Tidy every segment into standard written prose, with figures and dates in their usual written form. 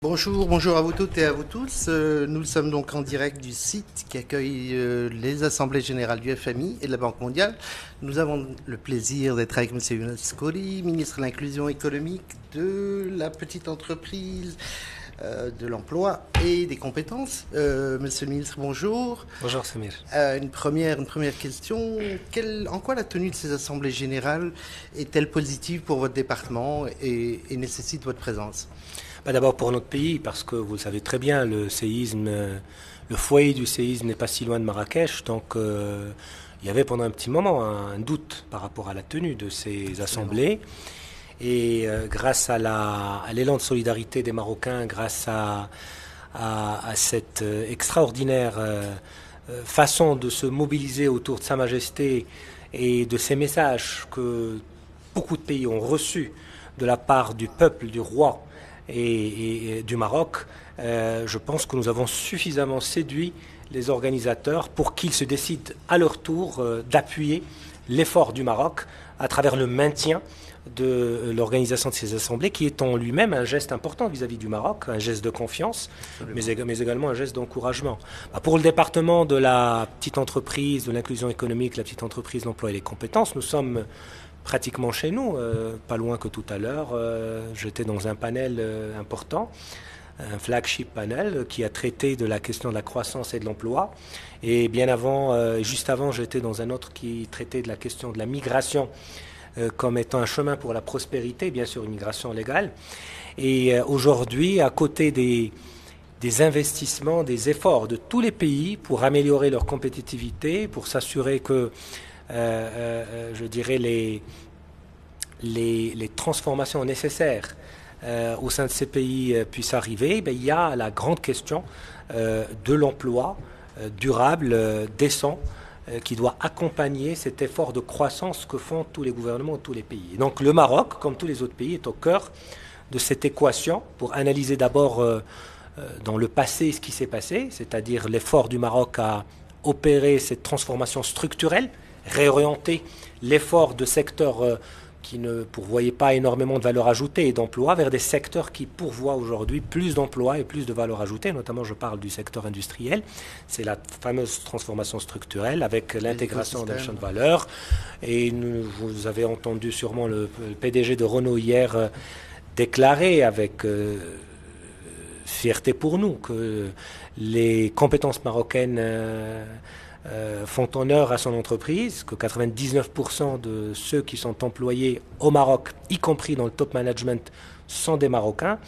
Bonjour à vous toutes et à vous tous. Nous sommes donc en direct du site qui accueille les assemblées générales du FMI et de la Banque mondiale. Nous avons le plaisir d'être avec M. Younes Scoli, ministre de l'Inclusion économique, de la petite entreprise, de l'emploi et des compétences. Monsieur le ministre, bonjour. Bonjour Samir. Une première question. En quoi la tenue de ces assemblées générales est-elle positive pour votre département et nécessite votre présence ? D'abord pour notre pays, parce que vous le savez très bien, le foyer du séisme n'est pas si loin de Marrakech, donc il y avait pendant un petit moment un doute par rapport à la tenue de ces assemblées. Et grâce à l'élan de solidarité des Marocains, grâce à cette extraordinaire façon de se mobiliser autour de Sa Majesté et de ces messages que beaucoup de pays ont reçus de la part du peuple, du roi, et du Maroc, je pense que nous avons suffisamment séduit les organisateurs pour qu'ils se décident à leur tour d'appuyer l'effort du Maroc à travers le maintien de l'organisation de ces assemblées, qui est en lui-même un geste important vis-à-vis du Maroc, un geste de confiance, mais également un geste d'encouragement. Pour le département de la petite entreprise, de l'inclusion économique, la petite entreprise, l'emploi et les compétences, nous sommes pratiquement chez nous, pas loin que tout à l'heure. J'étais dans un panel important, un flagship panel qui a traité de la question de la croissance et de l'emploi. Et bien avant, juste avant, j'étais dans un autre qui traitait de la question de la migration comme étant un chemin pour la prospérité, bien sûr une migration légale. Et aujourd'hui, à côté des investissements, des efforts de tous les pays pour améliorer leur compétitivité, pour s'assurer que je dirais les transformations nécessaires au sein de ces pays puissent arriver, il y a la grande question de l'emploi durable, décent, qui doit accompagner cet effort de croissance que font tous les gouvernements de tous les pays. Et donc le Maroc, comme tous les autres pays, est au cœur de cette équation pour analyser d'abord dans le passé ce qui s'est passé, c'est-à-dire l'effort du Maroc à opérer cette transformation structurelle, réorienter l'effort de secteurs qui ne pourvoyaient pas énormément de valeur ajoutée et d'emplois vers des secteurs qui pourvoient aujourd'hui plus d'emplois et plus de valeur ajoutée. Notamment, je parle du secteur industriel. C'est la fameuse transformation structurelle avec l'intégration de la chaîne de valeur. Et vous avez entendu sûrement le PDG de Renault hier déclarer avec fierté pour nous que les compétences marocaines font honneur à son entreprise, que 99% de ceux qui sont employés au Maroc, y compris dans le top management, sont des Marocains,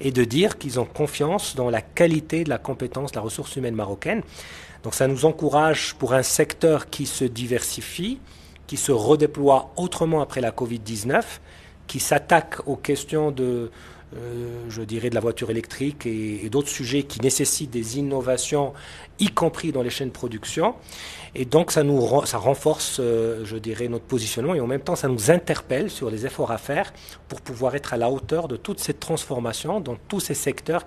et de dire qu'ils ont confiance dans la qualité de la compétence de la ressource humaine marocaine. Donc ça nous encourage pour un secteur qui se diversifie, qui se redéploie autrement après la Covid-19, qui s'attaque aux questions je dirais de la voiture électrique et d'autres sujets qui nécessitent des innovations, y compris dans les chaînes de production. Et donc ça renforce, je dirais, notre positionnement et en même temps ça nous interpelle sur les efforts à faire pour pouvoir être à la hauteur de toute cette transformation dans tous ces secteurs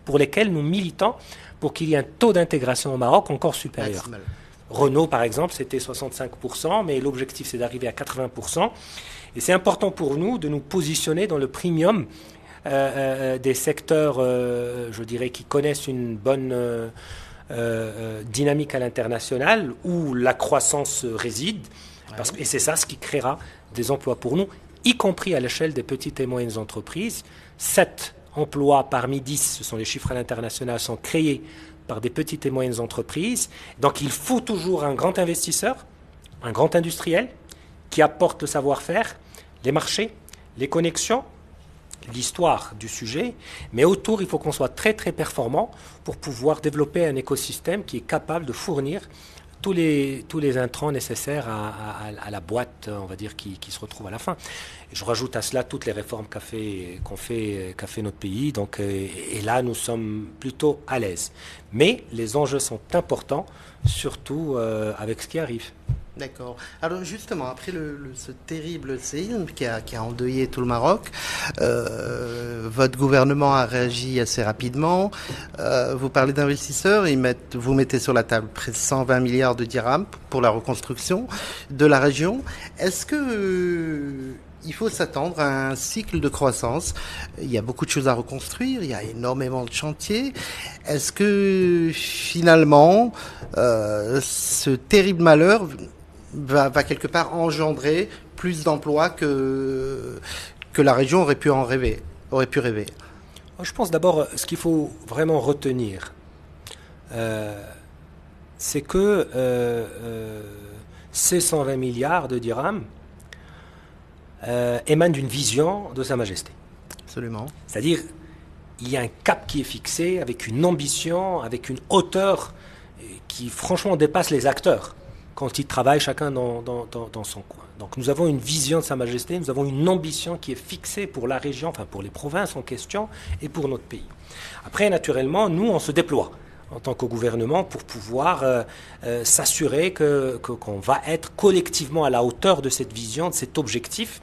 pour lesquels nous militons pour qu'il y ait un taux d'intégration au Maroc encore supérieur. Maximal. Renault, par exemple, c'était 65%, mais l'objectif c'est d'arriver à 80%. Et c'est important pour nous de nous positionner dans le premium des secteurs, je dirais, qui connaissent une bonne dynamique à l'international, où la croissance réside, et c'est ça ce qui créera des emplois pour nous, y compris à l'échelle des petites et moyennes entreprises. 7 emplois parmi 10, ce sont les chiffres à l'international, sont créés par des petites et moyennes entreprises. Donc il faut toujours un grand investisseur, un grand industriel, qui apporte le savoir-faire, les marchés, les connexions, l'histoire du sujet, mais autour, il faut qu'on soit très très performant pour pouvoir développer un écosystème qui est capable de fournir tous les intrants nécessaires à la boîte, on va dire, qui se retrouve à la fin. Et je rajoute à cela toutes les réformes qu'a fait notre pays, donc, et là, nous sommes plutôt à l'aise. Mais les enjeux sont importants, surtout avec ce qui arrive. D'accord. Alors justement, après ce terrible séisme qui a endeuillé tout le Maroc, votre gouvernement a réagi assez rapidement. Vous parlez d'investisseurs, vous mettez sur la table près de 120 milliards de dirhams pour la reconstruction de la région. Est-ce que il faut s'attendre à un cycle de croissance. Il y a beaucoup de choses à reconstruire, il y a énormément de chantiers. Est-ce que finalement, ce terrible malheur va quelque part engendrer plus d'emplois que la région aurait pu rêver? Je pense d'abord, ce qu'il faut vraiment retenir, c'est que ces 120 milliards de dirhams émanent d'une vision de Sa Majesté. Absolument. C'est-à-dire, il y a un cap qui est fixé, avec une ambition, avec une hauteur qui franchement dépasse les acteurs quand ils travaillent chacun dans son coin. Donc nous avons une vision de Sa Majesté, nous avons une ambition qui est fixée pour la région, enfin pour les provinces en question et pour notre pays. Après, naturellement, nous, on se déploie en tant que gouvernement pour pouvoir s'assurer qu'on va être collectivement à la hauteur de cette vision, de cet objectif,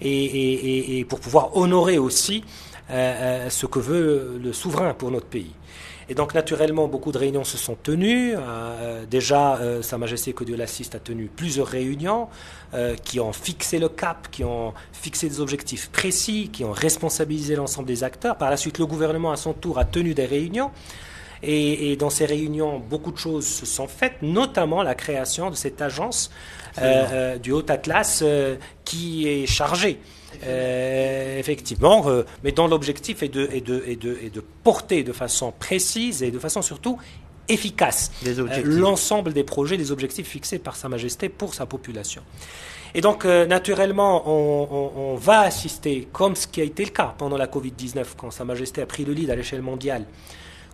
et pour pouvoir honorer aussi ce que veut le souverain pour notre pays. Et donc, naturellement, beaucoup de réunions se sont tenues. Déjà, Sa Majesté, que Dieu l'assiste, a tenu plusieurs réunions qui ont fixé le cap, qui ont fixé des objectifs précis, qui ont responsabilisé l'ensemble des acteurs. Par la suite, le gouvernement, à son tour, a tenu des réunions. Et dans ces réunions, beaucoup de choses se sont faites, notamment la création de cette agence du Haut Atlas qui est chargée. Effectivement, mais dont l'objectif est de porter de façon précise et de façon surtout efficace l'ensemble des projets, des objectifs fixés par Sa Majesté pour sa population. Et donc, naturellement, on va assister, comme ce qui a été le cas pendant la Covid-19, quand Sa Majesté a pris le lead à l'échelle mondiale,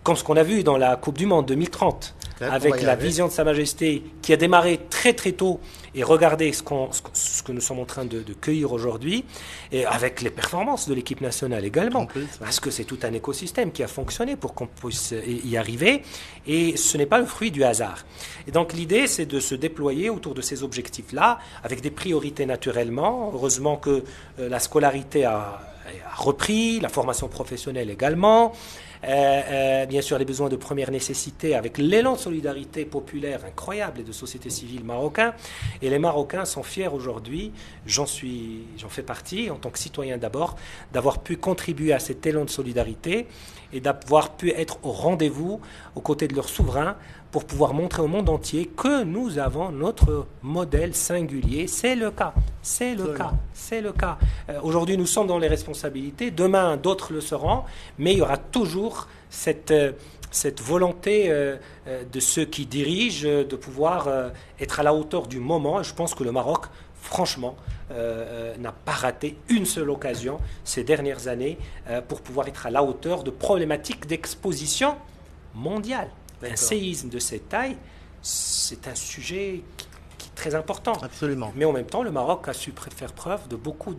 comme ce qu'on a vu dans la Coupe du Monde 2030, avec la vision de Sa Majesté qui a démarré très très tôt, et regardez ce que nous sommes en train de cueillir aujourd'hui, et avec les performances de l'équipe nationale également, parce que c'est tout un écosystème qui a fonctionné pour qu'on puisse y arriver, et ce n'est pas le fruit du hasard. Et donc l'idée, c'est de se déployer autour de ces objectifs-là, avec des priorités naturellement. Heureusement que la scolarité a repris, la formation professionnelle également, bien sûr les besoins de première nécessité avec l'élan de solidarité populaire incroyable et de société civile marocain. Et les Marocains sont fiers aujourd'hui, j'en fais partie en tant que citoyen d'abord, d'avoir pu contribuer à cet élan de solidarité et d'avoir pu être au rendez-vous aux côtés de leurs souverains pour pouvoir montrer au monde entier que nous avons notre modèle singulier. C'est le cas, c'est le cas, c'est le cas. Aujourd'hui, nous sommes dans les responsabilités, demain, d'autres le seront, mais il y aura toujours cette volonté de ceux qui dirigent de pouvoir être à la hauteur du moment. Et je pense que le Maroc, franchement, n'a pas raté une seule occasion ces dernières années pour pouvoir être à la hauteur de problématiques d'exposition mondiale. Un séisme de cette taille, c'est un sujet qui est très important. Absolument. Mais en même temps, le Maroc a su faire preuve de beaucoup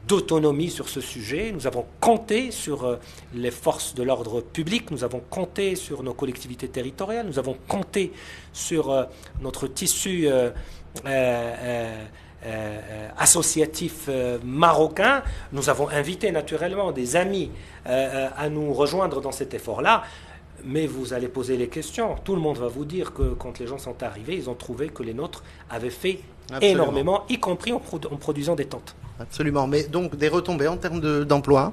d'autonomie sur ce sujet. Nous avons compté sur les forces de l'ordre public, nous avons compté sur nos collectivités territoriales, nous avons compté sur notre tissu associatif marocain. Nous avons invité naturellement des amis à nous rejoindre dans cet effort-là. Mais vous allez poser les questions. Tout le monde va vous dire que quand les gens sont arrivés, ils ont trouvé que les nôtres avaient fait énormément, y compris en produisant des tentes. Absolument. Mais donc des retombées en termes d'emploi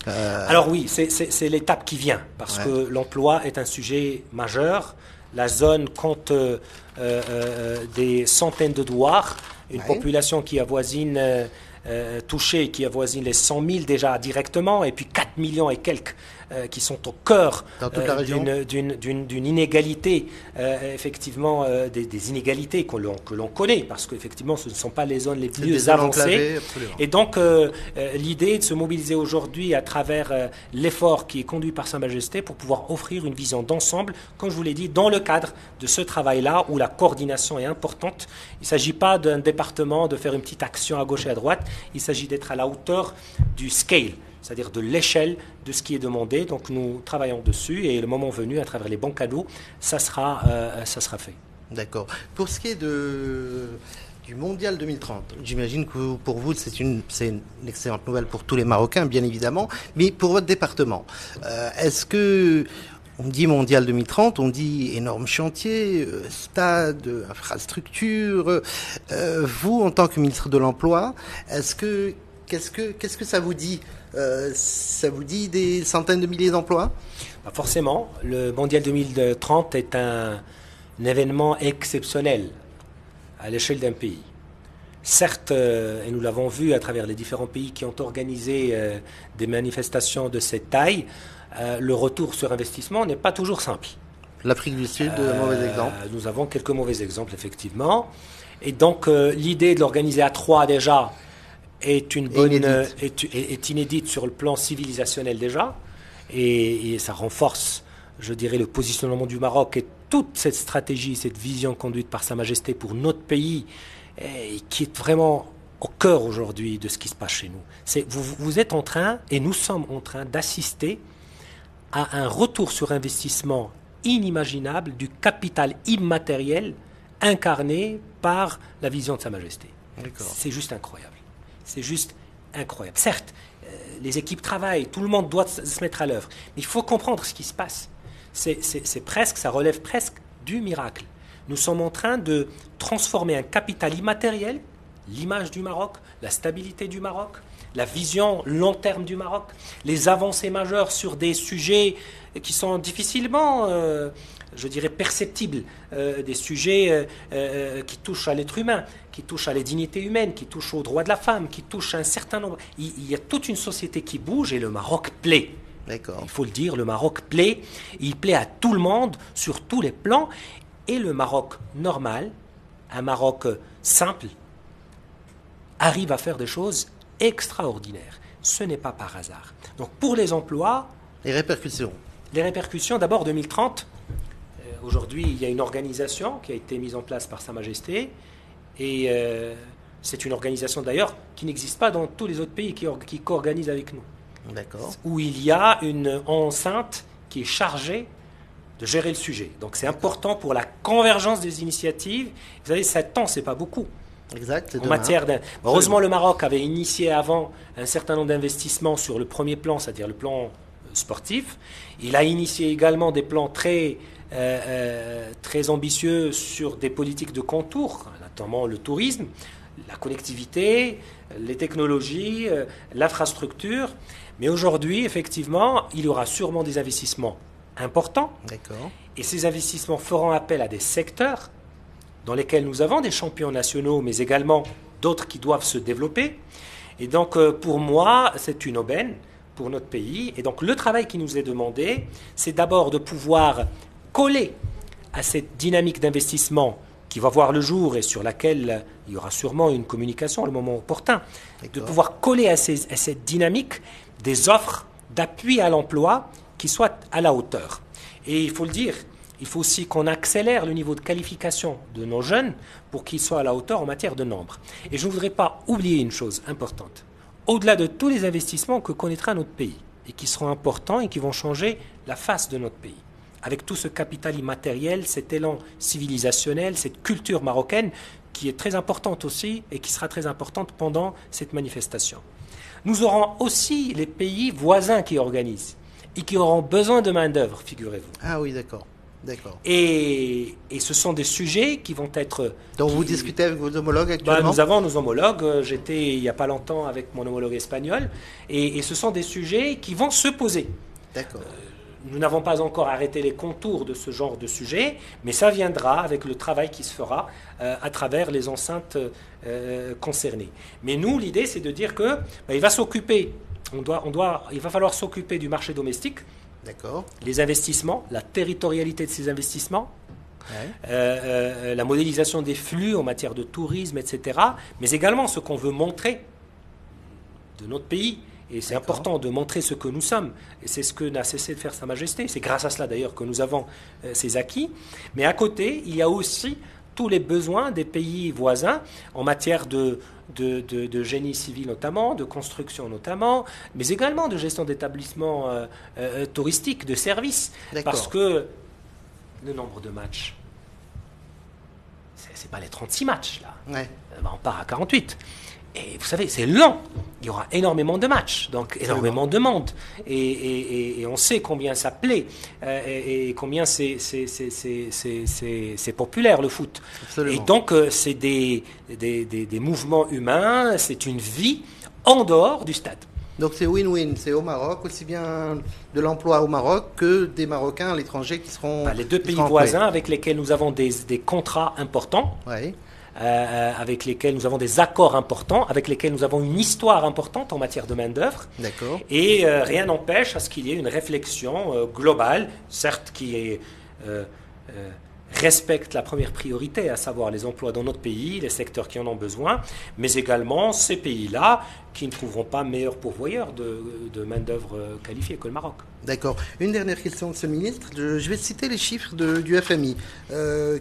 Alors oui, c'est l'étape qui vient, parce que l'emploi est un sujet majeur. La zone compte des centaines de douars, une population qui avoisine touchée, qui avoisine les 100 000 déjà directement, et puis 4 millions et quelques qui sont au cœur d'une inégalité, effectivement, des inégalités que l'on connaît, parce qu'effectivement, ce ne sont pas les zones les plus avancées. Et donc, l'idée est de se mobiliser aujourd'hui à travers l'effort qui est conduit par Sa Majesté pour pouvoir offrir une vision d'ensemble, comme je vous l'ai dit, dans le cadre de ce travail-là où la coordination est importante. Il ne s'agit pas d'un département de faire une petite action à gauche et à droite, il s'agit d'être à la hauteur du scale, c'est-à-dire de l'échelle de ce qui est demandé. Donc nous travaillons dessus et le moment venu, à travers les bons cadeaux, ça sera fait. D'accord. Pour ce qui est du Mondial 2030, j'imagine que pour vous, c'est une excellente nouvelle pour tous les Marocains, bien évidemment, mais pour votre département, est-ce que On dit Mondial 2030, on dit énorme chantier, stade, infrastructure. Vous, en tant que ministre de l'Emploi, qu'est-ce que ça vous dit? Ça vous dit des centaines de milliers d'emplois? Forcément, le Mondial 2030 est un événement exceptionnel à l'échelle d'un pays. Certes, et nous l'avons vu à travers les différents pays qui ont organisé des manifestations de cette taille, le retour sur investissement n'est pas toujours simple. L'Afrique du Sud, mauvais exemple. Nous avons quelques mauvais exemples, effectivement. Et donc, l'idée de l'organiser à trois déjà est inédite sur le plan civilisationnel déjà. Et ça renforce, je dirais, le positionnement du Maroc et toute cette stratégie, cette vision conduite par Sa Majesté pour notre pays, qui est vraiment au cœur aujourd'hui de ce qui se passe chez nous. Vous êtes en train, et nous sommes en train d'assister à un retour sur investissement inimaginable du capital immatériel incarné par la vision de Sa Majesté. C'est juste incroyable. C'est juste incroyable. Certes, les équipes travaillent, tout le monde doit se mettre à l'œuvre. Mais il faut comprendre ce qui se passe. Ça relève presque du miracle. Nous sommes en train de transformer un capital immatériel, l'image du Maroc, la stabilité du Maroc, la vision long terme du Maroc, les avancées majeures sur des sujets qui sont difficilement, je dirais, perceptibles, des sujets qui touchent à l'être humain, qui touchent à la dignité humaine, qui touchent aux droits de la femme, qui touchent à un certain nombre. Il y a toute une société qui bouge et le Maroc plaît. D'accord. Il faut le dire, le Maroc plaît. Il plaît à tout le monde sur tous les plans. Et le Maroc normal, un Maroc simple, arrive à faire des choses extraordinaires. Ce n'est pas par hasard. Donc pour les emplois... Les répercussions. Les répercussions, d'abord 2030. Aujourd'hui, il y a une organisation qui a été mise en place par Sa Majesté. Et c'est une organisation d'ailleurs qui n'existe pas dans tous les autres pays qui co-organisent avec nous. D'accord. Où il y a une enceinte qui est chargée de gérer le sujet. Donc c'est important pour la convergence des initiatives. Vous savez, 7 ans, c'est pas beaucoup. Exact. En matière heureusement, le Maroc avait initié avant un certain nombre d'investissements sur le premier plan, c'est-à-dire le plan sportif. Il a initié également des plans très ambitieux sur des politiques de contour, notamment le tourisme, la connectivité, les technologies, l'infrastructure. Mais aujourd'hui, effectivement, il y aura sûrement des investissements importants. D'accord. Et ces investissements feront appel à des secteurs dans lesquels nous avons des champions nationaux, mais également d'autres qui doivent se développer. Et donc, pour moi, c'est une aubaine pour notre pays. Et donc, le travail qui nous est demandé, c'est d'abord de pouvoir coller à cette dynamique d'investissement qui va voir le jour et sur laquelle il y aura sûrement une communication à le moment opportun, de pouvoir coller à cette dynamique des offres d'appui à l'emploi qui soient à la hauteur. Et il faut le dire, il faut aussi qu'on accélère le niveau de qualification de nos jeunes pour qu'ils soient à la hauteur en matière de nombre. Et je ne voudrais pas oublier une chose importante. Au-delà de tous les investissements que connaîtra notre pays et qui seront importants et qui vont changer la face de notre pays, avec tout ce capital immatériel, cet élan civilisationnel, cette culture marocaine qui est très importante aussi et qui sera très importante pendant cette manifestation. Nous aurons aussi les pays voisins qui organisent et qui auront besoin de main-d'œuvre, figurez-vous. Ah oui, d'accord. D'accord. Et ce sont des sujets qui vont être... Donc vous discutez avec vos homologues actuellement? Nous avons nos homologues. J'étais il n'y a pas longtemps avec mon homologue espagnol. Et ce sont des sujets qui vont se poser. D'accord. Nous n'avons pas encore arrêté les contours de ce genre de sujet, mais ça viendra avec le travail qui se fera à travers les enceintes concernées. Mais nous, l'idée, c'est de dire que il va s'occuper, il va falloir s'occuper du marché domestique, d'accord, les investissements, la territorialité de ces investissements, ouais, la modélisation des flux en matière de tourisme, etc., mais également ce qu'on veut montrer de notre pays. Et c'est important de montrer ce que nous sommes. Et c'est ce que n'a cessé de faire Sa Majesté. C'est grâce à cela d'ailleurs que nous avons ces acquis. Mais à côté, il y a aussi tous les besoins des pays voisins en matière de génie civil notamment, de construction notamment, mais également de gestion d'établissements touristiques, de services. Parce que le nombre de matchs, c'est pas les 36 matchs là. Ouais. On part à 48. Et vous savez, c'est lent. il y aura énormément de matchs, donc énormément de monde. Et on sait combien ça plaît et combien c'est populaire le foot. Absolument. Et donc c'est des mouvements humains, c'est une vie en dehors du stade. Donc c'est win-win, c'est au Maroc, aussi bien de l'emploi au Maroc que des Marocains à l'étranger qui seront... Les deux pays voisins avec lesquels nous avons des contrats importants, Oui. avec lesquels nous avons des accords importants, avec lesquels nous avons une histoire importante en matière de main-d'œuvre. D'accord. Et rien n'empêche à ce qu'il y ait une réflexion globale, certes qui respecte la première priorité, à savoir les emplois dans notre pays, les secteurs qui en ont besoin, mais également ces pays-là qui ne trouveront pas meilleur pourvoyeur de main-d'œuvre qualifiée que le Maroc. D'accord. Une dernière question, Monsieur le Ministre. Je vais citer les chiffres du FMI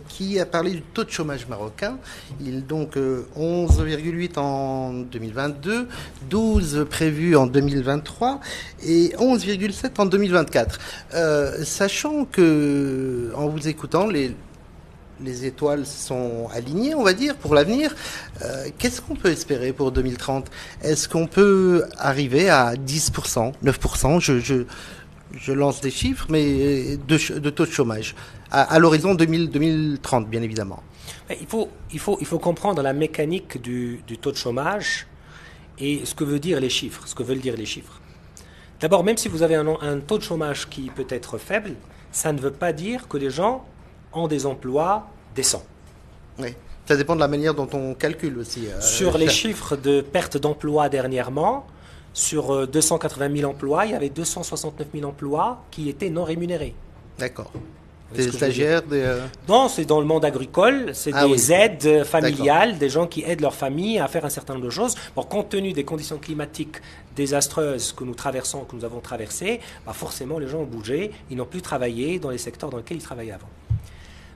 qui a parlé du taux de chômage marocain. Il est donc 11,8 en 2022, 12 prévu en 2023 et 11,7 en 2024. Sachant que, en vous écoutant, les étoiles sont alignées, on va dire, pour l'avenir. Qu'est-ce qu'on peut espérer pour 2030 ? Est-ce qu'on peut arriver à 10%, 9% je lance des chiffres, mais de taux de chômage, à l'horizon 2030, bien évidemment. Il faut comprendre la mécanique du taux de chômage et ce que veulent dire les chiffres. D'abord, même si vous avez un taux de chômage qui peut être faible, ça ne veut pas dire que les gens ont des emplois décents. Oui, ça dépend de la manière dont on calcule aussi. Sur les chiffres de perte d'emploi dernièrement, sur 280 000 emplois, il y avait 269 000 emplois qui étaient non rémunérés. D'accord. Des stagiaires Non, c'est dans le monde agricole, c'est des aides familiales, des gens qui aident leur famille à faire un certain nombre de choses. Bon, compte tenu des conditions climatiques désastreuses que nous traversons, que nous avons traversées, forcément les gens ont bougé, ils n'ont plus travaillé dans les secteurs dans lesquels ils travaillaient avant.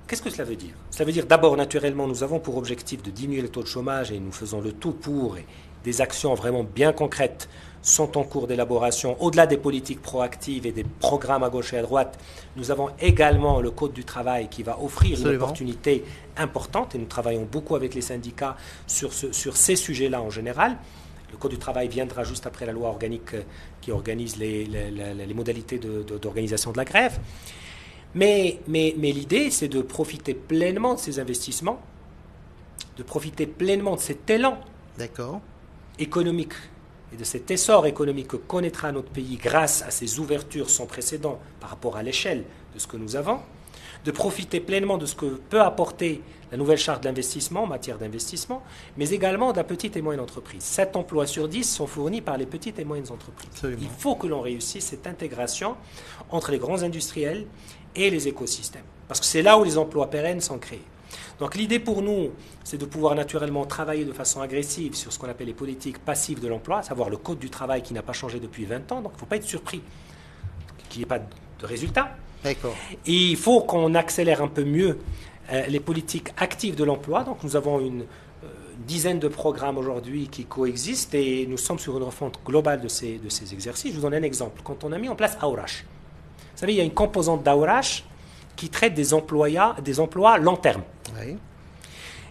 Qu'est-ce que cela veut dire ? Cela veut dire d'abord, naturellement, nous avons pour objectif de diminuer le taux de chômage et nous faisons le tout pour, et des actions vraiment bien concrètes sont en cours d'élaboration. Au-delà des politiques proactives et des programmes à gauche et à droite, nous avons également le Code du travail qui va offrir une opportunité importante et nous travaillons beaucoup avec les syndicats sur ces sujets-là en général. Le Code du travail viendra juste après la loi organique qui organise les modalités d'organisation de la grève. Mais l'idée, c'est de profiter pleinement de ces investissements, de profiter pleinement de cet élan économique et de cet essor économique que connaîtra notre pays grâce à ces ouvertures sans précédent par rapport à l'échelle de ce que nous avons, de profiter pleinement de ce que peut apporter la nouvelle charte d'investissement en matière d'investissement, mais également de la petite et moyenne entreprise. 7 emplois sur 10 sont fournis par les petites et moyennes entreprises. Absolument. Il faut que l'on réussisse cette intégration entre les grands industriels et les écosystèmes, parce que c'est là où les emplois pérennes sont créés. Donc l'idée pour nous, c'est de pouvoir naturellement travailler de façon agressive sur ce qu'on appelle les politiques passives de l'emploi, à savoir le Code du travail qui n'a pas changé depuis 20 ans, donc il ne faut pas être surpris qu'il n'y ait pas de résultats. D'accord. Et il faut qu'on accélère un peu mieux les politiques actives de l'emploi. Donc nous avons une dizaine de programmes aujourd'hui qui coexistent et nous sommes sur une refonte globale de ces exercices. Je vous donne un exemple. Quand on a mis en place Aourash, vous savez, il y a une composante d'Aourash qui traite des emplois long terme. Oui.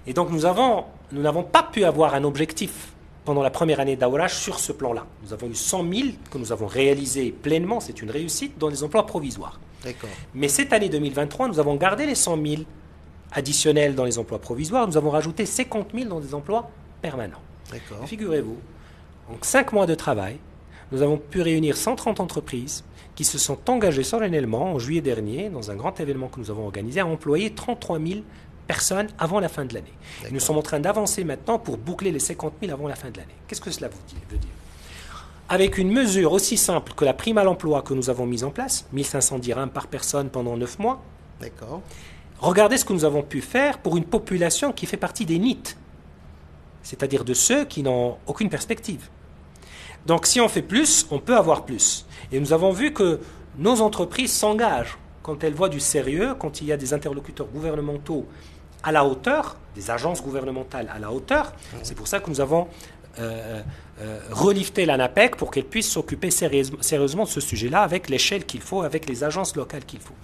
Et donc nous n'avons pas pu avoir un objectif pendant la première année d'Aourash sur ce plan-là. Nous avons eu 100 000 que nous avons réalisés pleinement, c'est une réussite, dans des emplois provisoires. D'accord. Mais cette année 2023, nous avons gardé les 100 000 additionnels dans les emplois provisoires, nous avons rajouté 50 000 dans des emplois permanents. D'accord. Figurez-vous, en 5 mois de travail, nous avons pu réunir 130 entreprises qui se sont engagées solennellement en juillet dernier, dans un grand événement que nous avons organisé, à employer 33 000 personnes avant la fin de l'année. Nous sommes en train d'avancer maintenant pour boucler les 50 000 avant la fin de l'année. Qu'est-ce que cela veut dire ? Avec une mesure aussi simple que la prime à l'emploi que nous avons mise en place, 1500 dirhams par personne pendant 9 mois, D'accord. Regardez ce que nous avons pu faire pour une population qui fait partie des NEET, c'est-à-dire de ceux qui n'ont aucune perspective. Donc si on fait plus, on peut avoir plus. Et nous avons vu que nos entreprises s'engagent quand elles voient du sérieux, quand il y a des interlocuteurs gouvernementaux à la hauteur, des agences gouvernementales à la hauteur. C'est pour ça que nous avons relifter l'ANAPEC pour qu'elle puisse s'occuper sérieusement de ce sujet-là avec l'échelle qu'il faut, avec les agences locales qu'il faut.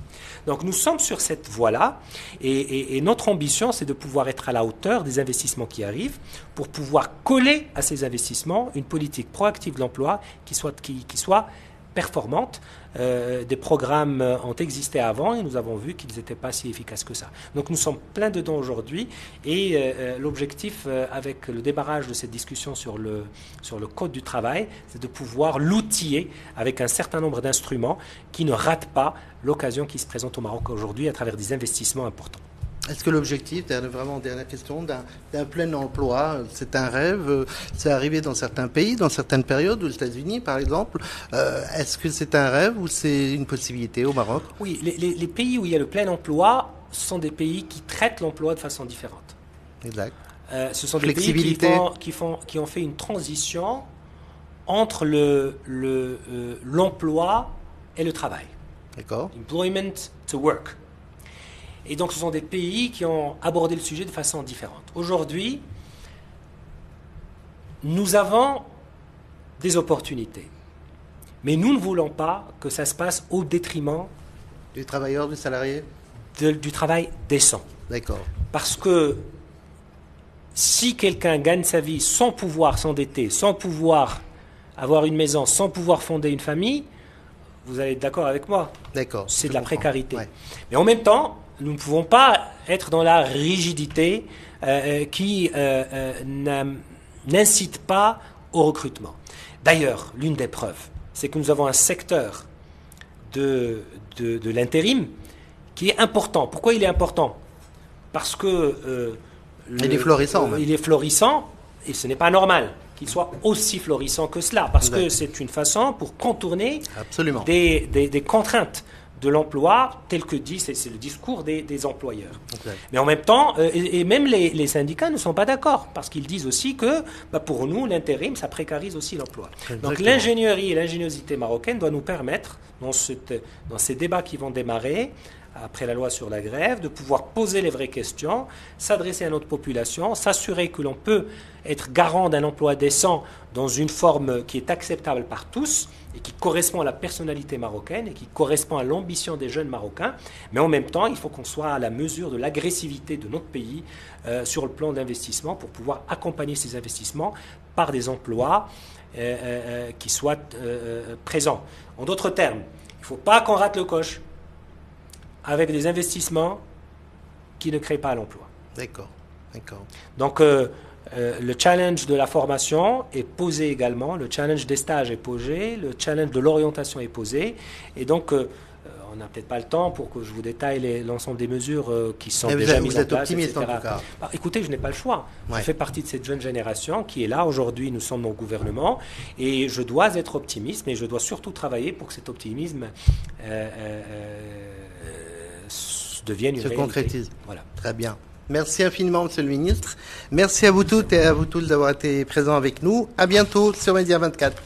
Donc nous sommes sur cette voie-là et notre ambition, c'est de pouvoir être à la hauteur des investissements qui arrivent pour pouvoir coller à ces investissements une politique proactive de l'emploi qui soit performante. Des programmes ont existé avant et nous avons vu qu'ils n'étaient pas si efficaces que ça. Donc nous sommes plein dedans aujourd'hui et l'objectif avec le démarrage de cette discussion sur le code du travail, c'est de pouvoir l'outiller avec un certain nombre d'instruments qui ne ratent pas l'occasion qui se présente au Maroc aujourd'hui à travers des investissements importants. Est-ce que l'objectif, vraiment dernière question, d'un plein emploi, c'est un rêve, c'est arrivé dans certains pays, dans certaines périodes, aux États-Unis par exemple, est-ce que c'est un rêve ou c'est une possibilité au Maroc? Oui, les pays où il y a le plein emploi sont des pays qui traitent l'emploi de façon différente. Exact. Ce sont des pays qui ont fait une transition entre l'emploi et le travail. D'accord. Employment to work. Et donc, ce sont des pays qui ont abordé le sujet de façon différente. Aujourd'hui, nous avons des opportunités. Mais nous ne voulons pas que ça se passe au détriment du travailleur, du salarié, du travail décent. D'accord. Parce que si quelqu'un gagne sa vie sans pouvoir s'endetter, sans pouvoir avoir une maison, sans pouvoir fonder une famille, vous allez être d'accord avec moi. D'accord. C'est de la précarité. Ouais. Mais en même temps, nous ne pouvons pas être dans la rigidité qui n'incite pas au recrutement. D'ailleurs, l'une des preuves, c'est que nous avons un secteur de l'intérim qui est important. Pourquoi il est important? Parce que il est florissant. Il est florissant et ce n'est pas normal qu'il soit aussi florissant que cela, parce que c'est une façon pour contourner des contraintes de l'emploi, tel que dit, c'est le discours des employeurs. Okay. Mais en même temps, et même les syndicats ne sont pas d'accord, parce qu'ils disent aussi que pour nous, l'intérim, ça précarise aussi l'emploi. Donc l'ingénierie et l'ingéniosité marocaine doivent nous permettre, dans ces débats qui vont démarrer, après la loi sur la grève, de pouvoir poser les vraies questions, s'adresser à notre population, s'assurer que l'on peut être garant d'un emploi décent dans une forme qui est acceptable par tous et qui correspond à la personnalité marocaine et qui correspond à l'ambition des jeunes Marocains. Mais en même temps, il faut qu'on soit à la mesure de l'agressivité de notre pays sur le plan d'investissement pour pouvoir accompagner ces investissements par des emplois qui soient présents. En d'autres termes, il ne faut pas qu'on rate le coche avec des investissements qui ne créent pas l'emploi. D'accord. Donc, le challenge de la formation est posé également, le challenge des stages est posé, le challenge de l'orientation est posé, et donc on n'a peut-être pas le temps pour que je vous détaille l'ensemble des mesures qui sont déjà mises en place. Vous êtes optimiste en tout cas. Écoutez, je n'ai pas le choix. Je fais partie de cette jeune génération qui est là. Aujourd'hui, nous sommes dans le gouvernement et je dois être optimiste, mais je dois surtout travailler pour que cet optimisme devienne une réalité. Se concrétise. Voilà. Très bien. Merci infiniment, Monsieur le Ministre. Merci à vous toutes et à vous tous d'avoir été présents avec nous. À bientôt sur Média 24.